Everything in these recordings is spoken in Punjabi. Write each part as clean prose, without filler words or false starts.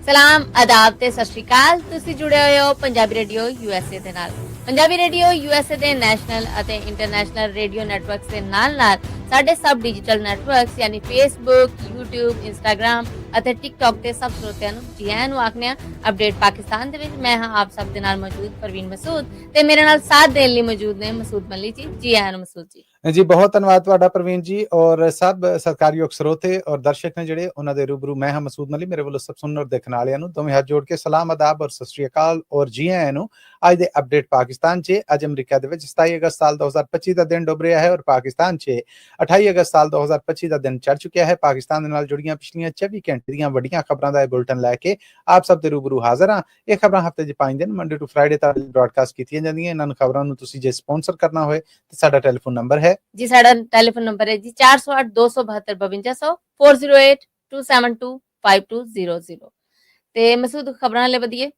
ਸਲਾਮ ਆਦਾਬ ਤੇ ਸਤਿ ਸ਼੍ਰੀ ਅਕਾਲ। ਤੁਸੀਂ ਜੁੜੇ ਹੋਏ ਹੋ ਪੰਜਾਬੀ ਰੇਡੀਓ ਯੂਐਸਏ ਦੇ ਨਾਲ। ਪੰਜਾਬੀ ਰੇਡੀਓ ਯੂਐਸਏ ਦੇ ਨੈਸ਼ਨਲ ਅਤੇ ਇੰਟਰਨੈਸ਼ਨਲ ਰੇਡੀਓ ਨੈਟਵਰਕਸ ਦੇ ਨਾਲ ਸਾਡੇ ਸਭ ਡਿਜੀਟਲ ਨੈਟਵਰਕਸ ਯਾਨੀ ਫੇਸਬੁੱਕ, YouTube, ਇੰਸਟਾਗ੍ਰਾਮ ਅਤੇ ਟਿਕਟੌਕ ਤੇ ਸਭ ਸਰੋਤਿਆਂ ਨੂੰ ਜੀ ਆਇਆਂ ਨੂੰ ਆਖਦੇ ਹਾਂ ਅਪਡੇਟ ਪਾਕਿਸਤਾਨ ਦੇ ਵਿੱਚ। ਮੈਂ ਹਾਂ ਆਪ ਸਭ ਦੇ ਨਾਲ ਮੌਜੂਦ ਪਰਵੀਨ ਮਸੂਦ ਤੇ ਮੇਰੇ ਨਾਲ ਸਾਥ ਦੇਣ ਲਈ ਮੌਜੂਦ ਨੇ ਮਸੂਦ ਮੱਲੀ ਜੀ। ਜੀ ਆਇਆਂ ਨੂੰ ਮਸੂਦ ਜੀ। जी बहुत धन्यवाद ਤੁਹਾਡਾ ਪ੍ਰਵੀਨ ਜੀ ਔਰ ਸਭ ਸਤਿਕਾਰਯੋਗ ਸਰੋਤੇ ਔਰ ਦਰਸ਼ਕ ਨੇ ਜਿਹੜੇ ਉਹਨਾਂ ਦੇ ਰੂਬਰੂ ਮੈਂ ਹਾਂ ਮਸੂਦ ਮਲੀ। ਮੇਰੇ ਵੱਲੋਂ ਸਭ ਸੁਣਨ ਔਰ ਦੇਖਣ ਵਾਲਿਆਂ ਨੂੰ ਦੋਵੇਂ ਹੱਥ ਜੋੜ ਕੇ ਸਲਾਮ ਆਦਾਬ ਔਰ ਸਤਿ ਸ਼੍ਰੀ ਅਕਾਲ ਔਰ ਜੀ ਆਇਆਂ ਨੂੰ ਅੱਜ ਦੇ ਅਪਡੇਟ ਪਾਕਿਸਤਾਨ 'ਚ। ਅੱਜ ਅਮਰੀਕਾ ਦੇ ਵਿੱਚ 27 ਅਗਸਤ ਸਾਲ 2025 ਦਾ ਦਿਨ ਡੁੱਬ ਰਿਹਾ ਹੈ ਔਰ ਪਾਕਿਸਤਾਨ 'ਚ 28 ਅਗਸਤ ਸਾਲ 2025 ਦਾ ਦਿਨ ਚੜ ਚੁੱਕਿਆ ਹੈ। ਪਾਕਿਸਤਾਨ ਦੇ ਨਾਲ ਜੁੜੀਆਂ ਪਿਛਲੀਆਂ 24 ਘੰਟੇ ਦੀਆਂ ਵੱਡੀਆਂ ਖਬਰਾਂ ਦਾ ਇਹ ਬੁਲਟਨ ਲੈ ਕੇ ਆਪ ਸਭ ਦੇ ਰੂਬਰੂ ਹਾਜ਼ਰ ਹਾਂ। ਇਹ ਖਬਰਾਂ ਹਫਤੇ 'ਚ 5 ਦਿਨ ਮੰਡੇ ਟੂ ਫਰਾਈਡੇ ਤੱਕ ਬ੍ਰੌਡਕਾਸਟ ਕੀਤੀਆਂ ਜਾਂਦੀਆਂ। ਇਹਨਾਂ ਖਬਰਾਂ ਨੂੰ ਤੁਸੀਂ ਜੇ ਸਪਾਂਸਰ ਕਰਨਾ ਹੋਏ ਤਾਂ ਸਾਡਾ ਟੈਲੀਫੋਨ ਨੰਬਰ ਹੈ ਜੀ, ਸਾਡਾ ਟੈਲੀਫੋਨ ਨੰਬਰ ਹੈ ਜੀ 408 272 5200 408 272 5200। ਤੇ ਮਸੂਦ ਖਬਰਾਂ ਲੈ ਵਧੀਏ।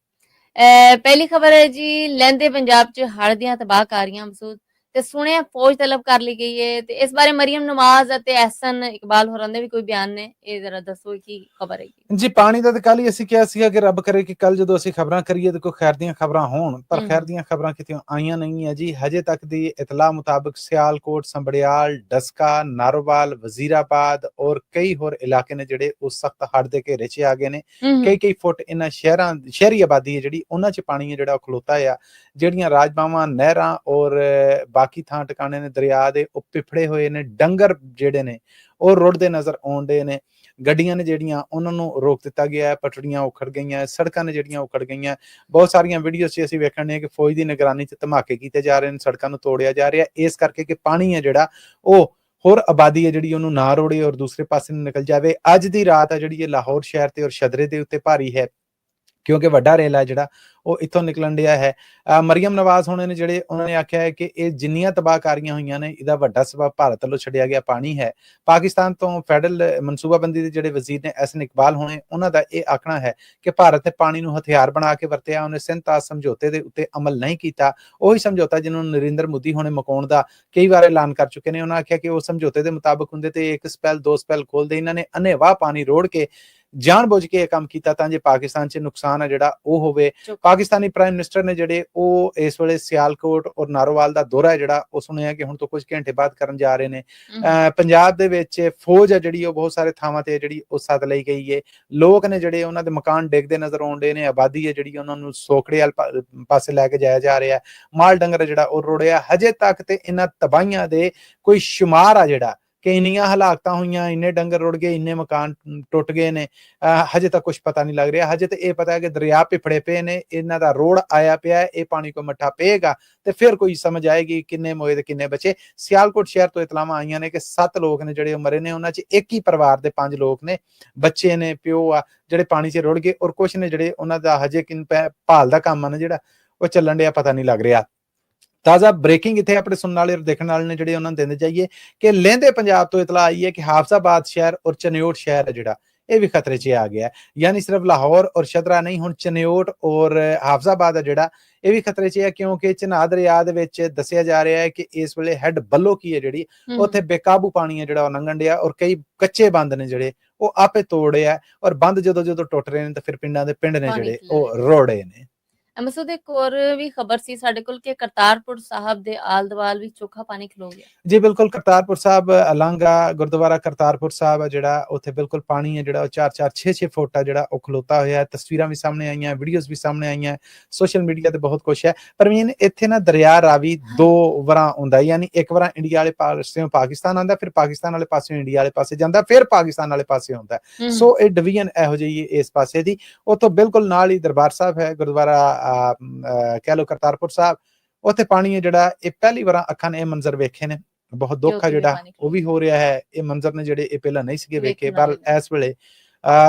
ਪਹਿਲੀ ਖਬਰ ਹੈ ਜੀ, ਲਹਿੰਦੇ ਪੰਜਾਬ 'ਚ ਹੜ੍ਹ ਦੀਆਂ ਤਬਾਹਕਾਰੀਆਂ ਮਸੂਦ ਤੇ ਸੁਣਿਆ ਫੌਜ ਤਲਬ ਕਰ ਲਈ ਗਈ ਹੈ। ਤੇ ਇਸ ਬਾਰੇ ਮਰੀਮ ਨਵਾਜ਼ ਅਤੇ ਐਹਸਨ ਇਕਬਾਲ ਹੋਰਾਂ ਦੇ ਵੀ ਕੋਈ ਬਿਆਨ ਨੇ, ਇਹ ਜ਼ਰਾ ਦੱਸੋ ਕੀ ਖਬਰ ਹੈ ਜੀ। ਪਾਣੀ ਦਾ ਤਾਂ ਕੱਲ ਹੀ ਅਸੀਂ ਕਿਹਾ ਸੀਗਾ ਕਿ ਰੱਬ ਕਰੇ ਕਿ ਕੱਲ ਜਦੋਂ ਅਸੀਂ ਖਬਰਾਂ ਕਰੀਏ ਤਾਂ ਕੋਈ ਖੈਰ ਦੀਆਂ ਖਬਰਾਂ ਹੋਣ, ਪਰ ਖੈਰ ਦੀਆਂ ਖਬਰਾਂ ਕਿਤੇ ਆਈਆਂ ਨਹੀਂ ਹੈ ਜੀ। ਹਜੇ ਤੱਕ ਦੀ ਇਤਲਾਹ ਮੁਤਾਬਕ ਸਿਆਲਕੋਟ, ਸੰਭੜਿਆਲ, ਡਸਕਾ, ਨਾਰੋਵਾਲ, ਵਜ਼ੀਰਾਬਾਦ ਔਰ ਕਈ ਹੋਰ ਇਲਾਕੇ ਨੇ ਜਿਹੜੇ ਉਹ ਸਖਤ ਹੜ੍ਹ ਦੇ ਘੇਰੇ 'ਚ ਆ ਗਏ ਨੇ। ਕਈ ਫੁੱਟ ਇਹਨਾਂ ਸ਼ਹਿਰੀ ਆਬਾਦੀ ਹੈ ਜਿਹੜੀ ਉਹਨਾਂ 'ਚ ਪਾਣੀ ਹੈ ਜਿਹੜਾ ਉਹ ਖਲੋਤਾ ਆ। ਜਿਹੜੀਆਂ ਰਾਜਬਾਵਾਂ, ਨਹਿਰਾਂ ਔਰ ਬਾਕੀ ਥਾਂ ਟਿਕਾਣੇ ਨੇ ਦਰਿਆ ਦੇ ਉਹ ਪਿਫੜੇ ਹੋਏ ਨੇ। ਡੰਗਰ ਜਿਹੜੇ ਨੇ ਉਹ ਰੁੜਦੇ ਨਜ਼ਰ ਆਉਂਦੇ ਨੇ। ਗੱਡੀਆਂ ਨੇ ਜਿਹੜੀਆਂ ਉਹਨਾਂ ਨੂੰ ਰੋਕ ਦਿੱਤਾ ਗਿਆ, ਪਟੜੀਆਂ ਉਖੜ ਗਈਆਂ, ਸੜਕਾਂ ਨੇ ਜਿਹੜੀਆਂ ਉਖੜ ਗਈਆਂ। ਬਹੁਤ ਸਾਰੀਆਂ ਵੀਡੀਓਜ਼ 'ਚ ਅਸੀਂ ਵੇਖਣ ਨੇ ਕਿ ਫੌਜ ਦੀ ਨਿਗਰਾਨੀ 'ਚ ਧਮਾਕੇ ਕੀਤੇ ਜਾ ਰਹੇ ਨੇ, ਸੜਕਾਂ ਨੂੰ ਤੋੜਿਆ ਜਾ ਰਿਹਾ ਇਸ ਕਰਕੇ ਕਿ ਪਾਣੀ ਹੈ ਜਿਹੜਾ ਉਹ ਹੋਰ ਆਬਾਦੀ ਹੈ ਜਿਹੜੀ ਉਹਨੂੰ ਨਾ ਰੋੜੇ ਔਰ ਦੂਸਰੇ ਪਾਸੇ ਨੂੰ ਨਿਕਲ ਜਾਵੇ। ਅੱਜ ਦੀ ਰਾਤ ਹੈ ਜਿਹੜੀ ਇਹ ਲਾਹੌਰ ਸ਼ਹਿਰ ਤੇ ਔਰ ਸ਼ਦਰੇ ਦੇ ਉੱਤੇ ਭਾਰੀ ਹੈ ਕਿਉਂਕਿ ਵੱਡਾ ਰੇਲ ਹੈ ਜਿਹੜਾ ਉਹ ਇੱਥੋਂ ਨਿਕਲਣ ਡਿਆ ਹੈ। ਮਰੀਮ ਨਵਾਜ਼ ਹੋਣੇ ਨੇ ਜਿਹੜੇ ਉਹਨਾਂ ਨੇ ਆਖਿਆ ਹੈ ਕਿ ਇਹ ਜਿੰਨੀਆਂ ਤਬਾਹਕਾਰੀਆਂ ਹੋਈਆਂ ਨੇ ਇਹਦਾ ਵੱਡਾ ਸਬਬ ਭਾਰਤ ਵੱਲੋਂ ਛੱਡਿਆ ਗਿਆ ਪਾਣੀ ਹੈ। ਪਾਕਿਸਤਾਨ ਤੋਂ ਫੈਡਰਲ ਮਨਸੂਬਾਬੰਦੀ ਦੇ ਜਿਹੜੇ ਵਜ਼ੀਰ ਨੇ ਐਹਸਨ ਇਕਬਾਲ ਹੋਣੇ, ਉਹਨਾਂ ਦਾ ਇਹ ਆਖਣਾ ਹੈ ਕਿ ਭਾਰਤ ਨੇ ਪਾਣੀ ਨੂੰ ਹਥਿਆਰ ਬਣਾ ਕੇ ਵਰਤਿਆ। ਉਹਨੇ ਸਿੰਧ ਸਮਝੌਤੇ ਦੇ ਉੱਤੇ ਅਮਲ ਨਹੀਂ ਕੀਤਾ। ਉਹੀ ਸਮਝੌਤਾ ਜਿਹਨੂੰ ਨਰਿੰਦਰ ਮੋਦੀ ਹੋਣੇ ਮੁਕਾਉਣ ਦਾ ਕਈ ਵਾਰ ਐਲਾਨ ਕਰ ਚੁੱਕੇ ਨੇ। ਉਹਨਾਂ ਆਖਿਆ ਕਿ ਉਹ ਸਮਝੌਤੇ ਦੇ ਮੁਤਾਬਕ ਹੁੰਦੇ ਤੇ 1 ਸਪੈਲ 2 ਸਪੈਲ ਖੋਲਦੇ। ਇਹਨਾਂ ਨੇ ਅੰਨ੍ਹੇਵਾਹ ਪਾਣੀ ਰੋੜ ਕੇ ਜਾਣ ਬੁੱਝ ਕੇ ਇਹ ਕੰਮ ਕੀਤਾ ਤਾਂ ਜੇ ਪਾਕਿਸਤਾਨ 'ਚ ਨੁਕਸਾਨ ਹੈ ਜਿਹੜਾ ਉਹ ਹੋਵੇ। ਪਾਕਿਸਤਾਨੀ ਪ੍ਰਾਈਮ ਮਿਨਿਸਟਰ ਨੇ ਜਿਹੜੇ ਉਹ ਇਸ ਵੇਲੇ ਸਿਆਲਕੋਟ ਔਰ ਨਾਰੋਵਾਲ ਦਾ ਦੌਰਾ ਹੈ ਜਿਹੜਾ ਉਹ ਸੁਣਿਆ ਕਿ ਹੁਣ ਤੋਂ ਕੁਝ ਘੰਟੇ ਬਾਅਦ ਕਰਨ ਜਾ ਰਹੇ ਨੇ। ਪੰਜਾਬ ਦੇ ਵਿੱਚ ਫੌਜ ਹੈ ਜਿਹੜੀ ਉਹ ਬਹੁਤ ਸਾਰੇ ਥਾਵਾਂ ਤੇ ਜਿਹੜੀ ਉਹ ਸੱਦ ਲਈ ਗਈ ਹੈ। ਲੋਕ ਨੇ ਜਿਹੜੇ ਉਹਨਾਂ ਦੇ ਮਕਾਨ ਡਿੱਗਦੇ ਨਜ਼ਰ ਆਉਂਦੇ ਨੇ। ਆਬਾਦੀ ਹੈ ਜਿਹੜੀ ਉਹਨਾਂ ਨੂੰ ਸੋਕੜੇ ਵਾਲ ਪਾਸੇ ਲੈ ਕੇ ਜਾਇਆ ਜਾ ਰਿਹਾ। ਮਾਲ ਡੰਗਰ ਜਿਹੜਾ ਉਹ ਰੋੜਿਆ। ਹਜੇ ਤੱਕ ਤੇ ਇਹਨਾਂ ਤਬਾਹੀਆਂ ਦੇ ਕੋਈ ਸ਼ੁਮਾਰ ਆ ਜਿਹੜਾ ਕਿ ਇੰਨੀਆਂ ਹਲਾਕਤਾਂ ਹੋਈਆਂ, ਇੰਨੇ ਡੰਗਰ ਰੁੜ ਗਏ, ਇੰਨੇ ਮਕਾਨ ਟੁੱਟ ਗਏ ਨੇ, ਹਜੇ ਤੱਕ ਕੁਝ ਪਤਾ ਨਹੀਂ ਲੱਗ ਰਿਹਾ। ਹਜੇ ਤੇ ਇਹ ਪਤਾ ਹੈ ਕਿ ਦਰਿਆ ਪਿਫੜੇ ਪਏ ਨੇ, ਇਹਨਾਂ ਦਾ ਰੋੜ ਆਇਆ ਪਿਆ। ਇਹ ਪਾਣੀ ਕੋ ਮੱਠਾ ਪਏਗਾ ਤੇ ਫਿਰ ਕੋਈ ਸਮਝ ਆਏਗੀ ਕਿੰਨੇ ਮੋਏ ਤੇ ਕਿੰਨੇ ਬਚੇ। ਸਿਆਲਕੋਟ ਸ਼ਹਿਰ ਤੋਂ ਇਤਲਾਹਾਂ ਆਈਆਂ ਨੇ ਕਿ 7 ਲੋਕ ਨੇ ਜਿਹੜੇ ਮਰੇ ਨੇ। ਉਹਨਾਂ 'ਚ ਇੱਕ ਹੀ ਪਰਿਵਾਰ ਦੇ 5 ਲੋਕ ਨੇ, ਬੱਚੇ ਨੇ, ਪਿਓ ਆ, ਜਿਹੜੇ ਪਾਣੀ 'ਚ ਰੁੜ ਗਏ ਔਰ ਕੁਝ ਨੇ ਜਿਹੜੇ ਉਹਨਾਂ ਦਾ ਹਜੇ ਭਾਲ ਦਾ ਕੰਮ ਆ ਨਾ ਜਿਹੜਾ ਉਹ ਚੱਲਣ ਡਿਆ, ਪਤਾ ਨਹੀਂ ਲੱਗ ਰਿਹਾ। ਤਾਜ਼ਾ ਬ੍ਰੇਕਿੰਗ ਇੱਥੇ ਆਪਣੇ ਸੁਣਨ ਵਾਲੇ ਔਰ ਦੇਖਣ ਵਾਲੇ ਨੇ ਜਿਹੜੇ ਉਹਨਾਂ ਨੂੰ ਦਿੰਦੇ ਜਾਈਏ ਕਿ ਲਹਿੰਦੇ ਪੰਜਾਬ ਤੋਂ ਇਤਲਾਹ ਆਈ ਹੈ ਕਿ ਹਾਫਜ਼ਾਬਾਦ ਸ਼ਹਿਰ ਔਰ ਚਨਿਓਟ ਸ਼ਹਿਰ ਹੈ ਜਿਹੜਾ ਇਹ ਵੀ ਖਤਰੇ 'ਚ ਆ ਗਿਆ। ਯਾਨੀ ਸਿਰਫ ਲਾਹੌਰ ਔਰ ਸ਼ਦਰਾ ਨਹੀਂ, ਹੁਣ ਚਨਿਓਟ ਔਰ ਹਾਫਜ਼ਾਬਾਦ ਹੈ ਜਿਹੜਾ ਇਹ ਵੀ ਖਤਰੇ 'ਚ ਹੈ ਕਿਉਂਕਿ ਚਨਾਹ ਦਰਿਆ ਦੇ ਵਿੱਚ ਦੱਸਿਆ ਜਾ ਰਿਹਾ ਹੈ ਕਿ ਇਸ ਵੇਲੇ ਹੈਡ ਬੱਲੋ ਕੀ ਹੈ ਜਿਹੜੀ ਉੱਥੇ ਬੇਕਾਬੂ ਪਾਣੀ ਹੈ ਜਿਹੜਾ ਉਹ ਲੰਘਣ ਡਿਆ ਔਰ ਕਈ ਕੱਚੇ ਬੰਦ ਨੇ ਜਿਹੜੇ ਉਹ ਆਪੇ ਤੋੜੇ ਔਰ ਬੰਦ ਜਦੋਂ ਟੁੱਟ ਰਹੇ ਨੇ ਤਾਂ ਫਿਰ ਪਿੰਡਾਂ ਦੇ ਪਿੰਡ ਨੇ ਜਿਹੜੇ ਉਹ ਰੋੜੇ ਨੇ। ਮਸੂਦ ਇੱਕ ਹੋਰ ਵੀ ਖਬਰ ਸੀ ਸਾਡੇ ਕੋਲ ਕਿ ਕਰਤਾਰਪੁਰ ਸਾਹਿਬ ਦੇ ਆਲ ਦੁਆਲ ਵੀ ਚੋਖਾ ਪਾਣੀ ਖਲੋ ਗਿਆ। ਜੀ ਬਿਲਕੁਲ, ਕਰਤਾਰਪੁਰ ਸਾਹਿਬ ਲਾਂਘਾ ਗੁਰਦੁਆਰਾ ਕਰਤਾਰਪੁਰ ਸਾਹਿਬ ਹੈ ਜਿਹੜਾ ਉੱਥੇ ਬਿਲਕੁਲ ਪਾਣੀ ਹੈ ਜਿਹੜਾ ਉਹ 4-4 6-6 ਫੁੱਟ ਆ ਜਿਹੜਾ ਉਹ ਖਲੋਤਾ ਹੋਇਆ। ਤਸਵੀਰਾਂ ਵੀ ਸਾਹਮਣੇ ਆਈਆਂ, ਵੀਡੀਓਜ਼ ਵੀ ਸਾਹਮਣੇ ਆਈਆਂ, ਸੋਸ਼ਲ ਮੀਡੀਆ ਤੇ ਬਹੁਤ ਕੁਛ ਹੈ। ਪਰਵੀਨ, ਇੱਥੇ ਨਾ ਦਰਿਆ ਰਾਵੀ 2 ਵਾਰਾਂ ਆਉਂਦਾ, ਯਾਨੀ ਇੱਕ ਵਾਰ ਇੰਡੀਆ ਵਾਲੇ ਪਾਸਿਓਂ ਪਾਕਿਸਤਾਨ ਆਉਂਦਾ, ਫਿਰ ਪਾਕਿਸਤਾਨ ਵਾਲੇ ਪਾਸਿਓਂ ਇੰਡੀਆ ਵਾਲੇ ਪਾਸੇ ਜਾਂਦਾ, ਫਿਰ ਪਾਕਿਸਤਾਨ ਵਾਲੇ ਪਾਸੇ ਆਉਂਦਾ। ਸੋ ਇਹ ਡਿਵੀਜ਼ਨ ਇਹੋ ਜਿਹੀ ਇਸ ਪਾਸੇ ਦੀ। ਉੱਥੋਂ ਬਿਲਕੁਲ ਨਾਲ ਹੀ ਦਰਬਾਰ ਸਾਹਿਬ ਹੈ, ਗੁਰਦੁਆਰਾ ਕਹਿ ਲਓ ਕਰਤਾਰਪੁਰ ਸਾਹਿਬ। ਉੱਥੇ ਪਾਣੀ ਹੈ ਜਿਹੜਾ ਇਹ ਪਹਿਲੀ ਵਾਰ ਅੱਖਾਂ ਨੇ ਇਹ ਮੰਜ਼ਰ ਵੇਖੇ ਨੇ। ਬਹੁਤ ਦੁੱਖ ਆ ਜਿਹੜਾ ਉਹ ਵੀ ਹੋ ਰਿਹਾ ਹੈ। ਇਹ ਮੰਜ਼ਰ ਨੇ ਜਿਹੜੇ ਇਹ ਪਹਿਲਾਂ ਨਹੀਂ ਸੀਗੇ ਵੇਖੇ, ਪਰ ਇਸ ਵੇਲੇ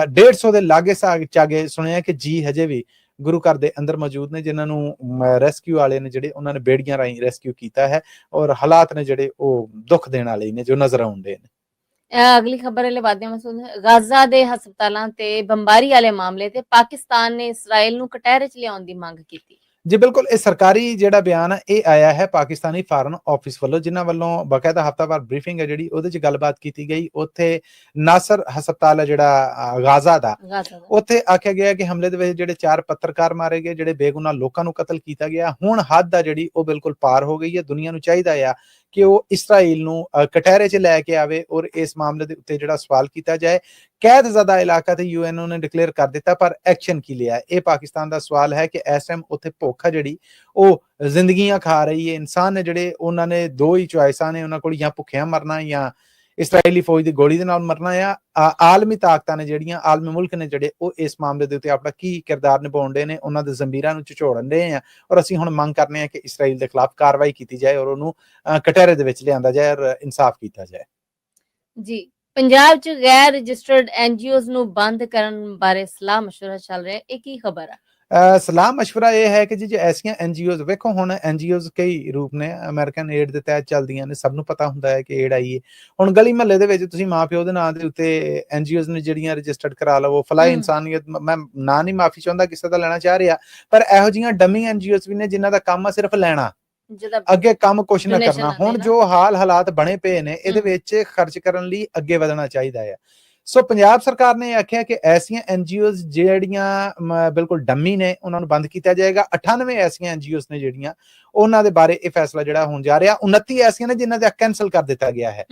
150 ਦੇ ਲਾਗੇ ਚਾਗੇ ਸੁਣਿਆ ਕਿ ਜੀ ਹਜੇ ਵੀ ਗੁਰੂ ਘਰ ਦੇ ਅੰਦਰ ਮੌਜੂਦ ਨੇ, ਜਿਨ੍ਹਾਂ ਨੂੰ ਰੈਸਕਿਊ ਵਾਲੇ ਨੇ ਜਿਹੜੇ ਉਹਨਾਂ ਨੇ ਬੇੜੀਆਂ ਰਾਹੀਂ ਰੈਸਕਿਊ ਕੀਤਾ ਹੈ ਔਰ ਹਾਲਾਤ ਨੇ ਜਿਹੜੇ ਉਹ ਦੁੱਖ ਦੇਣ ਵਾਲੇ ਨੇ ਜੋ ਨਜ਼ਰ ਆਉਂਦੇ ਨੇ। ਅਗਲੀ ਖਬਰ ਵਾਲੇ ਬਾਅਦ ਮਸੂਦ, ਗਾਜ਼ਾ ਦੇ ਹਸਪਤਾਲਾਂ ਤੇ ਬੰਬਾਰੀ ਵਾਲੇ ਮਾਮਲੇ ਤੇ ਪਾਕਿਸਤਾਨ ਨੇ ਇਸਰਾਈਲ ਨੂੰ ਕਟਹਿਰੇ 'ਚ ਲਿਆਉਣ ਦੀ ਮੰਗ ਕੀਤੀ। ਜੀ ਬਿਲਕੁਲ, ਇਹ ਸਰਕਾਰੀ ਜਿਹੜਾ ਬਿਆਨ ਹੈ ਇਹ ਆਇਆ ਹੈ ਪਾਕਿਸਤਾਨੀ ਫਾਰਨ ਆਫਿਸ ਵੱਲੋਂ, ਜਿਨ੍ਹਾਂ ਵੱਲੋਂ ਬਾਕਾਇਦਾ ਹਫ਼ਤਾਵਾਰ ਬਰੀਫਿੰਗ ਹੈ ਜਿਹੜੀ ਉਹਦੇ 'ਚ ਗੱਲਬਾਤ ਕੀਤੀ ਗਈ। ਉੱਥੇ ਨਾਸਰ ਹਸਪਤਾਲ ਹੈ ਜਿਹੜਾ ਗਾਜ਼ਾ ਦਾ, ਉੱਥੇ ਆਖਿਆ ਗਿਆ ਕਿ ਹਮਲੇ ਦੇ ਵਿੱਚ ਜਿਹੜੇ 4 ਪੱਤਰਕਾਰ ਮਾਰੇ ਗਏ, ਜਿਹੜੇ ਬੇਗੁਨਾਹ ਲੋਕਾਂ ਨੂੰ ਕਤਲ ਕੀਤਾ ਗਿਆ। ਹੁਣ ਹੱਦ ਆ ਜਿਹੜੀ ਉਹ ਬਿਲਕੁਲ ਪਾਰ ਹੋ ਗਈ ਹੈ। ਦੁਨੀਆ ਨੂੰ ਚਾਹੀਦਾ ਆ ਕਿ ਉਹ ਇਸਰਾਈਲ ਨੂੰ ਕਟਹਿਰੇ 'ਚ ਲੈ ਕੇ ਆਵੇ ਔਰ ਇਸ ਮਾਮਲੇ ਦੇ ਉੱਤੇ ਜਿਹੜਾ ਸਵਾਲ ਕੀਤਾ ਜਾਏ। ਕੈਦਜ਼ਦਾ ਇਲਾਕਾ ਤੇ ਯੂਐਨਓ ਨੇ ਡਿਕਲੇਅਰ ਕਰ ਦਿੱਤਾ, ਪਰ ਐਕਸ਼ਨ ਕੀ ਲਿਆ? ਇਹ ਪਾਕਿਸਤਾਨ ਦਾ ਸਵਾਲ ਹੈ ਕਿ ਇਸ ਟਾਈਮ ਉੱਥੇ ਭੁੱਖ ਆ ਜਿਹੜੀ ਉਹ ਜ਼ਿੰਦਗੀਆਂ ਖਾ ਰਹੀ ਹੈ। ਇਨਸਾਨ ਨੇ ਜਿਹੜੇ ਉਹਨਾਂ ਨੇ 2 ਹੀ ਚੁਆਇਸਾਂ ਨੇ ਉਹਨਾਂ ਕੋਲ, ਜਾਂ ਭੁੱਖਿਆਂ ਮਰਨਾ ਜਾਂ ਇਸਰਾਈਲੀ ਫੌਜ ਦੀ ਗੋਲੀ ਦੇ ਨਾਲ ਮਰਨਾ ਆ। ਆਲਮੀ ਤਾਕਤਾਂ ਨੇ ਜਿਹੜੀਆਂ, ਆਲਮੀ ਮੁਲਕ ਨੇ ਜਿਹੜੇ, ਉਹ ਇਸ ਮਾਮਲੇ ਦੇ ਉੱਤੇ ਆਪਣਾ ਕੀ ਕਿਰਦਾਰ ਨਿਭਾਉਣ ਦੇ ਨੇ, ਉਹਨਾਂ ਦੇ ਜ਼ਮੀਰਾਂ ਨੂੰ ਝਿਝੋੜਨ ਦੇ ਆ। ਔਰ ਅਸੀਂ ਹੁਣ ਮੰਗ ਕਰਨੇ ਆ ਕਿ ਇਸਰਾਈਲ ਦੇ ਖਿਲਾਫ ਕਾਰਵਾਈ ਕੀਤੀ ਜਾਏ ਔਰ ਉਹਨੂੰ ਕਟਹਿਰੇ ਦੇ ਵਿੱਚ ਲਿਆਂਦਾ ਜਾਏ ਔਰ ਇਨਸਾਫ ਕੀਤਾ ਜਾਏ। ਜੀ, ਪੰਜਾਬ 'ਚ ਗੈਰ ਰਜਿਸਟਰਡ ਐਨਜੀਓਜ਼ ਨੂੰ ਬੰਦ ਕਰਨ ਬਾਰੇ ਸਲਾਹ ਮਸ਼ਵਰਾ ਚੱਲ ਰਿਹਾ, ਇਹ ਕੀ ਖਬਰ ਆ? ਸਲਾਹ ਮਸ਼ਵਰਾ ਇਹ ਹੈ ਕਿ ਜੀ ਐਸੀਆਂ ਐਨਜੀਓਜ਼, ਵੇਖੋ ਹੁਣ ਐਨਜੀਓਜ਼ ਕਈ ਰੂਪ ਨੇ, ਅਮਰੀਕਨ ਏਡ ਦੇ ਤਹਿਤ ਚੱਲਦੀਆਂ ਨੇ, ਸਭ ਨੂੰ ਪਤਾ ਹੁੰਦਾ ਹੈ ਕਿ ਏਡ ਆਈ ਹੈ। ਹੁਣ ਗਲੀ ਮਹੱਲੇ ਦੇ ਵਿੱਚ ਤੁਸੀਂ ਮਾਂ ਪਿਓ ਦੇ ਨਾਂ ਦੇ ਉੱਤੇ ਐਨਜੀਓਜ਼ ਨੇ ਜਿਹੜੀਆਂ ਰਜਿਸਟਰਡ ਕਰਾ ਲਵੋ। ਫਲਾਈ ਇਨਸਾਨੀਅਤ, ਮੈਂ ਨਾਂ ਨਹੀਂ ਮਾਫੀ ਚਾਹੁੰਦਾ ਕਿਸੇ ਦਾ ਲੈਣਾ ਚਾਹ ਰਿਹਾ, ਪਰ ਇਹੋ ਜਿਹੀਆਂ ਡਮੀ ਐਨਜੀਓਜ਼ ਵੀ ਨੇ ਜਿਨ੍ਹਾਂ ਦਾ ਕੰਮ ਆ ਸਿਰਫ ਲੈਣਾ, ਅੱਗੇ ਕੰਮ ਕੁਛ ਨਾ ਕਰਨਾ। ਹੁਣ ਜੋ ਹਾਲਾਤ ਬਣੇ ਪਏ ਨੇ ਇਹਦੇ ਵਿੱਚ ਖਰਚ ਕਰਨ ਲਈ ਅੱਗੇ ਵਧਣਾ ਚਾਹੀਦਾ ਹੈ। ਸੋ ਪੰਜਾਬ ਸਰਕਾਰ ਨੇ ਆਖਿਆ ਕਿ ਐਸੀਆਂ ਐਨਜੀਓਜ਼ ਜਿਹੜੀਆਂ ਬਿਲਕੁਲ ਡੰਮੀ ਨੇ ਉਹਨਾਂ ਨੂੰ ਬੰਦ ਕੀਤਾ ਜਾਏਗਾ। 98 ਐਸੀਆਂ ਐਨਜੀਓਜ਼ ਨੇ ਜਿਹੜੀਆਂ, ਉਹਨਾਂ ਦੇ ਬਾਰੇ ਇਹ ਫੈਸਲਾ ਜਿਹੜਾ ਹੋਣ ਜਾ ਰਿਹਾ। 29 ਐਸੀਆਂ ਨੇ ਜਿਨ੍ਹਾਂ ਦਾ ਕੈਂਸਲ ਕਰ ਦਿੱਤਾ ਗਿਆ ਹੈ।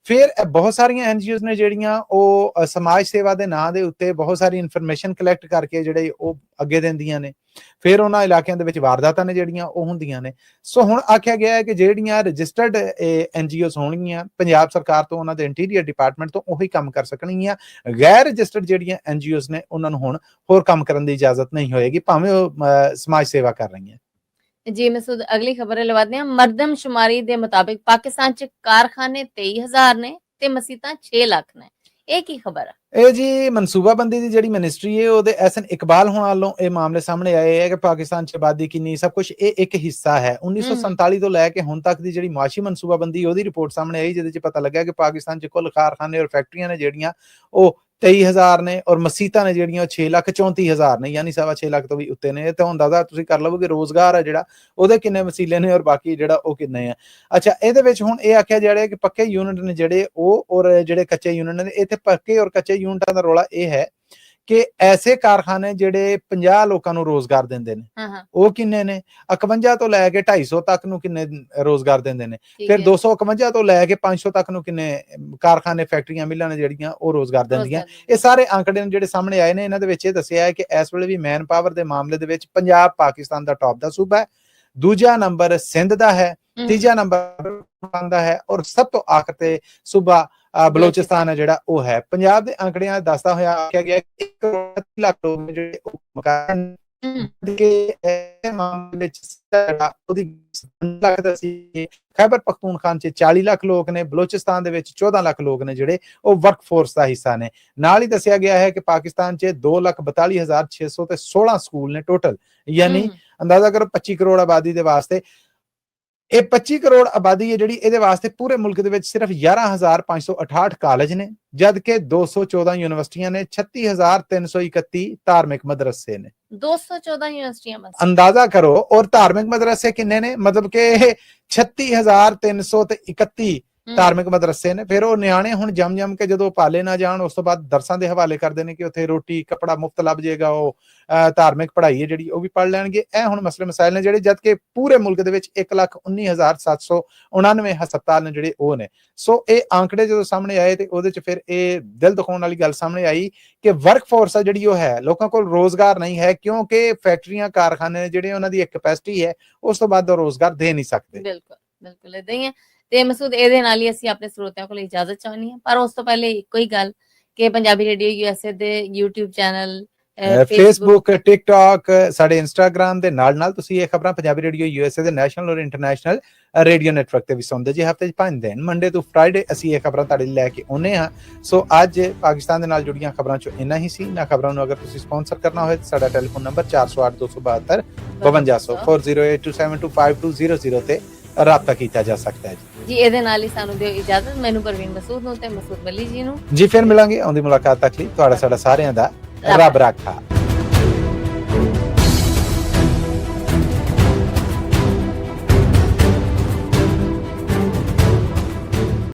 ਫਿਰ ਬਹੁਤ ਸਾਰੀਆਂ ਐਨਜੀਓਜ਼ ਨੇ ਜਿਹੜੀਆਂ ਉਹ ਸਮਾਜ ਸੇਵਾ ਦੇ ਨਾਂ ਦੇ ਉੱਤੇ ਬਹੁਤ ਸਾਰੀ ਇਨਫੋਰਮੇਸ਼ਨ ਕਲੈਕਟ ਕਰਕੇ ਜਿਹੜੇ ਉਹ ਅੱਗੇ ਦਿੰਦੀਆਂ ਨੇ। ਫਿਰ ਉਹਨਾਂ ਇਲਾਕਿਆਂ ਦੇ ਵਿੱਚ ਵਾਰਦਾਤਾਂ ਨੇ ਜਿਹੜੀਆਂ ਉਹ ਹੁੰਦੀਆਂ ਨੇ। ਸੋ ਹੁਣ ਆਖਿਆ ਗਿਆ ਹੈ ਕਿ ਜਿਹੜੀਆਂ ਰਜਿਸਟਰਡ ਐਨਜੀਓਜ਼ ਹੋਣਗੀਆਂ, ਪੰਜਾਬ ਸਰਕਾਰ ਤੋਂ, ਉਹਨਾਂ ਦੇ ਇੰਟੀਰੀਅਰ ਡਿਪਾਰਟਮੈਂਟ ਤੋਂ ਉਹੀ ਕੰਮ ਕਰ ਸਕਣਗੀਆਂ। ਗੈਰ ਰਜਿਸਟਰਡ ਜਿਹੜੀਆਂ ਐਨਜੀਓਜ਼ ਨੇ ਉਹਨਾਂ ਨੂੰ ਹੁਣ ਹੋਰ ਕੰਮ ਕਰਨ ਦੀ ਇਜਾਜ਼ਤ ਨਹੀਂ ਹੋਏਗੀ, ਭਾਵੇਂ ਉਹ ਸਮਾਜ ਸੇਵਾ ਕਰ ਰਹੀਆਂ। ਜੀ ਮਸੂਦ, ਅਗਲੀ ਖਬਰ ਲਵਾਦੇ ਹਾਂ। ਮਰਦਮਸ਼ੁਮਾਰੀ ਦੇ ਮੁਤਾबिक ਪਾਕਿਸਤਾਨ 'ਚ ਕਾਰਖਾਨੇ 23,000 ਨੇ ਤੇ ਮਸੀਤਾਂ 6 ਲੱਖ ਨੇ, ਇਹ ਕੀ ਖਬਰ ਹੈ? ਇਹ ਜੀ ਮਨਸੂਬਾਬੰਦੀ ਦੀ ਜਿਹੜੀ ਮਿਨਿਸਟਰੀ ਹੈ ਉਹਦੇ ਐਸਐਨ ਇਕਬਾਲ ਹੋਣਾ ਵੱਲੋਂ ਇਹ ਮਾਮਲੇ ਸਾਹਮਣੇ ਆਏ ਹੈ ਕਿ ਪਾਕਿਸਤਾਨ 'ਚ ਆਬਾਦੀ ਕਿੰਨੀ, ਸਭ ਕੁਝ ਇਹ ਇੱਕ ਹਿੱਸਾ ਹੈ। 1947 ਤੋਂ ਲੈ ਕੇ ਹੁਣ ਤੱਕ ਦੀ ਜਿਹੜੀ ਮਾਸ਼ੀ ਮਨਸੂਬਾਬੰਦੀ ਉਹਦੀ ਰਿਪੋਰਟ ਸਾਹਮਣੇ ਆਈ, ਜਿਹਦੇ 'ਚ ਪਤਾ ਲੱਗਾ ਕਿ ਪਾਕਿਸਤਾਨ 'ਚ ਕੁੱਲ ਕਾਰਖਾਨੇ ਔਰ ਫੈਕਟਰੀਆਂ ਨੇ ਜਿਹੜੀਆਂ ਉਹ 23,000 ਨੇ ਔਰ ਮਸੀਤਾਂ ਨੇ ਜਿਹੜੀਆਂ ਉਹ 6,34,000 ਨੇ, ਯਾਨੀ 6.25 ਲੱਖ ਤੋਂ ਵੀ ਉੱਤੇ ਨੇ। ਤੇ ਅੰਦਾਜ਼ਾ ਤੁਸੀਂ ਕਰ ਲਵੋ ਕਿ ਰੋਜ਼ਗਾਰ ਹੈ ਜਿਹੜਾ ਉਹਦੇ ਕਿੰਨੇ ਵਸੀਲੇ ਨੇ ਔਰ ਬਾਕੀ ਜਿਹੜਾ ਉਹ ਕਿੰਨੇ ਆ। ਅੱਛਾ, ਇਹਦੇ ਵਿੱਚ ਹੁਣ ਇਹ ਆਖਿਆ ਜਾ ਰਿਹਾ ਕਿ ਪੱਕੇ ਯੂਨਿਟ ਨੇ ਜਿਹੜੇ ਉਹ ਔਰ ਜਿਹੜੇ ਕੱਚੇ ਯੂਨਿਟ ਨੇ। ਇੱਥੇ ਪੱਕੇ ਔਰ ਕੱਚੇ ਯੂਨਿਟਾਂ ਦਾ ਰੌਲਾ ਇਹ ਹੈ ਕਿ ਐਸੇ ਕਾਰਖਾਨੇ ਜਿਹੜੇ 50 ਲੋਕਾਂ ਨੂੰ ਰੋਜ਼ਗਾਰ ਦਿੰਦੇ ਨੇ ਉਹ ਕਿੰਨੇ ਨੇ? 51 ਤੋਂ ਲੈ ਕੇ 250 ਤੱਕ ਨੂੰ ਕਿੰਨੇ ਰੋਜ਼ਗਾਰ ਦਿੰਦੇ ਨੇ? ਫਿਰ 251 ਤੋਂ ਲੈ ਕੇ 500 ਤੱਕ ਨੂੰ ਕਿੰਨੇ ਕਾਰਖਾਨੇ, ਫੈਕਟਰੀਆਂ, ਮਿਲਾਂ ਨੇ ਜਿਹੜੀਆਂ ਉਹ ਰੋਜ਼ਗਾਰ ਦਿੰਦੀਆਂ? ਇਹ ਸਾਰੇ ਅੰਕੜੇ ਨੇ ਜਿਹੜੇ ਸਾਹਮਣੇ ਆਏ ਨੇ। ਇਹਨਾਂ ਦੇ ਵਿੱਚ ਇਹ ਦੱਸਿਆ ਹੈ ਕਿ ਇਸ ਵੇਲੇ ਵੀ ਮੈਨ ਪਾਵਰ ਦੇ ਮਾਮਲੇ ਦੇ ਵਿੱਚ ਪੰਜਾਬ ਪਾਕਿਸਤਾਨ ਦਾ ਟੌਪ ਦਾ ਸੂਬਾ ਹੈ, ਦੂਜਾ ਨੰਬਰ ਸਿੰਧ ਦਾ ਹੈ, ਤੀਜਾ ਨੰਬਰ ਦਾ ਹੈ ਔਰ ਸਭ ਤੋਂ ਆਖਰ ਤੇ ਸੂਬਾ ਬਲੋਚਿਸਤਾਨ ਹੈ ਜਿਹੜਾ ਉਹ ਹੈ। ਪੰਜਾਬ ਦੇ ਅੰਕੜਿਆਂ ਦੱਸਦਾ ਹੋਇਆ ਆਖਿਆ ਗਿਆ 1 ਕਰੋੜ 30 ਲੱਖ ਲੋਕ ਜਿਹੜੇ ਉਹ ਮਕਾਨ ਖੈਬਰ ਪਖਤੂਨਖਵਾ 'ਚ 40 ਲੱਖ ਲੋਕ ਨੇ, ਬਲੋਚਿਸਤਾਨ ਦੇ ਵਿੱਚ 14 ਲੱਖ ਲੋਕ ਨੇ ਜਿਹੜੇ ਉਹ ਵਰਕ ਫੋਰਸ ਦਾ ਹਿੱਸਾ ਨੇ। ਨਾਲ ਹੀ ਦੱਸਿਆ ਗਿਆ ਹੈ ਕਿ ਪਾਕਿਸਤਾਨ 'ਚ 2,42,616 ਸਕੂਲ ਨੇ ਟੋਟਲ, ਯਾਨੀ ਅੰਦਾਜ਼ਾ ਕਰੋ 25 ਕਰੋੜ ਆਬਾਦੀ ਦੇ ਵਾਸਤੇ। ਇਹ 25 ਕਰੋੜ ਆਬਾਦੀ ਹੈ ਜਿਹੜੀ, ਇਹਦੇ ਵਾਸਤੇ ਪੂਰੇ ਮੁਲਕ ਦੇ ਵਿੱਚ ਸਿਰਫ 11,568 ਕਾਲਜ ਨੇ, ਜਦਕਿ 214 ਯੂਨੀਵਰਸਿਟੀਆਂ ਨੇ, 36,331 ਧਾਰਮਿਕ ਮਦਰਸੇ ਨੇ। 214 ਯੂਨੀਵਰਸਿਟੀਆਂ ਬਸ, ਅੰਦਾਜ਼ਾ ਕਰੋ। ਔਰ ਧਾਰਮਿਕ ਮਦਰਸੇ ਕਿੰਨੇ ਨੇ? ਮਤਲਬ ਕਿ 36,331 ਧਾਰਮਿਕ ਮਦਰਸੇ ਨੇ। ਫਿਰ ਉਹ ਨਿਆਣੇ ਹੁਣ ਜੰਮ ਕੇ ਜਦੋਂ ਪਾਲੇ ਨਾ ਜਾਣ ਉਸ ਤੋਂ ਬਾਅਦ ਦਰਸਾਂ ਦੇ ਹਵਾਲੇ ਕਰਦੇ ਨੇ ਕਿ ਉੱਥੇ ਰੋਟੀ ਕੱਪੜਾ ਮੁਫਤ ਲੱਭ ਜਾਏਗਾ, ਉਹ ਧਾਰਮਿਕ ਪੜ੍ਹਾਈ ਹੈ ਜਿਹੜੀ ਉਹ ਵੀ ਪੜ੍ਹ ਲੈਣਗੇ। ਇਹ ਹੁਣ ਮਸਲੇ ਮਸਾਇਲ ਨੇ ਜਿਹੜੇ, ਜਦ ਕਿ ਪੂਰੇ ਮੁਲਕ ਦੇ ਵਿੱਚ 1,19,799 ਹਸਪਤਾਲ ਨੇ ਜਿਹੜੇ ਉਹ ਨੇ। ਸੋ ਇਹ ਆંકੜੇ ਜਦੋਂ ਸਾਹਮਣੇ ਆਏ ਤੇ ਉਹਦੇ ਚ ਫਿਰ ਇਹ ਦਿਲ ਦਿਖਾਉਣ ਵਾਲੀ ਗੱਲ ਸਾਹਮਣੇ ਆਈ ਕਿ ਵਰਕ ਫੋਰਸ ਆ ਜਿਹੜੀ ਉਹ ਹੈ, ਲੋਕਾਂ ਕੋਲ ਰੋਜ਼ਗਾਰ ਨਹੀਂ ਹੈ, ਕਿਉਂਕਿ ਫੈਕਟਰੀਆਂ, ਕਾਰਖਾਨੇ ਜਿਹੜੇ ਉਹਨਾਂ ਦੀ ਇੱਕ ਕੈਪੈਸਿਟੀ ਹੈ, ਉਸ ਤੋਂ ਬਾਅਦ ਉਹ ਰੋਜ਼ਗਾਰ ਦੇ ਨਹੀਂ ਸਕਦੇ। ਬਿਲਕੁਲ ਬਿਲਕੁਲ ਇਦਾਂ ਹੀ ਹੈ। ਤੇ ਮਸੂਦ, ਇਹਦੇ ਨਾਲ ਹੀ ਅਸੀਂ ਆਪਣੇ ਸਰੋਤਿਆਂ ਕੋਲ ਇਜਾਜ਼ਤ ਚਾਹਣੀ ਹੈ, ਪਰ ਉਸ ਤੋਂ ਪਹਿਲੇ ਇੱਕੋ ਹੀ ਗੱਲ ਕਿ ਪੰਜਾਬੀ ਰੇਡੀਓ ਯੂਐਸਏ ਦੇ YouTube ਚੈਨਲ, ਫੇਸਬੁੱਕ, ਟਿਕਟੌਕ, ਸਾਡੇ ਇੰਸਟਾਗ੍ਰਾਮ ਦੇ ਨਾਲ ਤੁਸੀਂ ਇਹ ਖਬਰਾਂ ਪੰਜਾਬੀ ਰੇਡੀਓ ਯੂਐਸਏ ਦੇ ਨੈਸ਼ਨਲ ਔਰ ਇੰਟਰਨੈਸ਼ਨਲ ਰੇਡੀਓ ਨੈਟਵਰਕ ਤੇ ਵੀ ਸੁਣਦੇ ਜੀ। ਹਫ਼ਤੇ 'ਚ 5 ਦਿਨ, ਮੰਡੇ ਤੋਂ ਫਰਾਈਡੇ ਅਸੀਂ ਇਹ ਖਬਰਾਂ ਤੁਹਾਡੇ ਲਈ ਲੈ ਕੇ ਆਉਂਦੇ ਹਾਂ। ਸੋ ਅੱਜ ਪਾਕਿਸਤਾਨ ਦੇ ਨਾਲ ਜੁੜੀਆਂ ਖਬਰਾਂ 'ਚੋਂ ਇੰਨਾ ਹੀ ਸੀ। ਇਹਨਾਂ ਖਬਰਾਂ ਨੂੰ ਅਗਰ ਤੁਸੀਂ ਸਪਾਂਸਰ ਕਰਨਾ ਹੋਵੇ ਤਾਂ ਸਾਡਾ ਟੈਲੀਫੋਨ ਨੰਬਰ 408-272 5200 4082725200 ਤੇ ਰਾਬਤਾ ਕੀਤਾ ਜਾ ਸਕਦਾ ਹੈ ਜੀ। ਇਹਦੇ ਨਾਲ ਹੀ ਸਾਨੂੰ ਦਿਓ ਇਜਾਜ਼ਤ। ਮੈਨੂੰ ਪਰਵੀਨ ਮਸੂਦ ਨੂੰ ਤੇ ਮਸੂਦ ਮੱਲੀ ਜੀ ਨੂੰ। ਜੀ ਫਿਰ ਮਿਲਾਂਗੇ। ਆਉਂਦੀ ਮੁਲਾਕਾਤ ਤੱਕ ਲਈ ਤੁਹਾਡਾ ਸਾਡਾ ਸਾਰਿਆਂ ਦਾ ਰੱਬ ਰਾਖਾ।